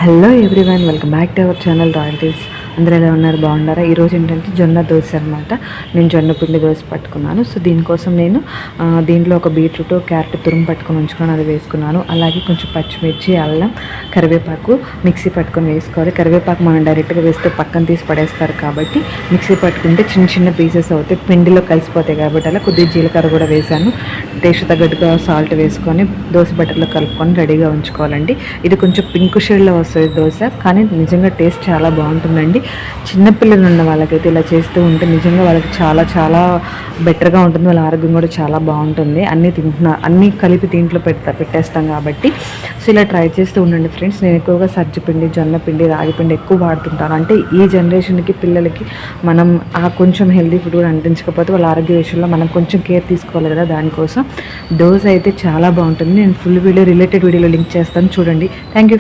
Hello everyone, welcome back to our channel royalties. అందరూ ఎలా ఉన్నారు? బాగున్నారా? ఈరోజు ఏంటంటే జొన్న దోశ అనమాట. నేను జొన్న పిండి దోశ పట్టుకున్నాను. సో దీనికోసం నేను దీంట్లో ఒక బీట్రూట్, క్యారెట్ తురుము పట్టుకొని ఉంచుకొని అది వేసుకున్నాను. అలాగే కొంచెం పచ్చిమిర్చి, అల్లం, కరివేపాకు మిక్సీ పట్టుకొని వేసుకోవాలి. కరివేపాకు మనం డైరెక్ట్గా వేస్తే పక్కన తీసి పడేస్తారు కాబట్టి మిక్సీ పట్టుకుంటే చిన్న చిన్న పీసెస్ అవుతాయి, పిండిలో కలిసిపోతాయి కాబట్టి అలా కొద్దిగా జీలకర్ర కూడా వేసాను. టేస్ట్ తగ్గట్టుగా సాల్ట్ వేసుకొని దోశ బట్టర్లో కలుపుకొని రెడీగా ఉంచుకోవాలండి. ఇది కొంచెం పింక్ షేడ్లో వస్తుంది దోశ, కానీ నిజంగా టేస్ట్ చాలా బాగుంటుందండి. చిన్నపిల్లలు ఉన్న వాళ్ళకైతే ఇలా చేస్తూ ఉంటే నిజంగా వాళ్ళకి చాలా చాలా బెటర్గా ఉంటుంది. వాళ్ళ ఆరోగ్యం కూడా చాలా బాగుంటుంది. అన్నీ కలిపి దీంట్లో పెట్టేస్తాం కాబట్టి సో ఇలా ట్రై చేస్తూ ఉండండి ఫ్రెండ్స్. నేను ఎక్కువగా సజ్జపిండి, జొన్నపిండి, రాగిపిండి ఎక్కువ వాడుతుంటాను. అంటే ఈ జనరేషన్కి పిల్లలకి మనం కొంచెం హెల్తీ ఫుడ్ కూడా అందించకపోతే వాళ్ళ ఆరోగ్య విషయంలో మనం కొంచెం కేర్ తీసుకోవాలి కదా. దానికోసం దోశ అయితే చాలా బాగుంటుంది. నేను ఫుల్ వీడియో రిలేటెడ్ వీడియోలో లింక్ చేస్తాను, చూడండి. Thank you.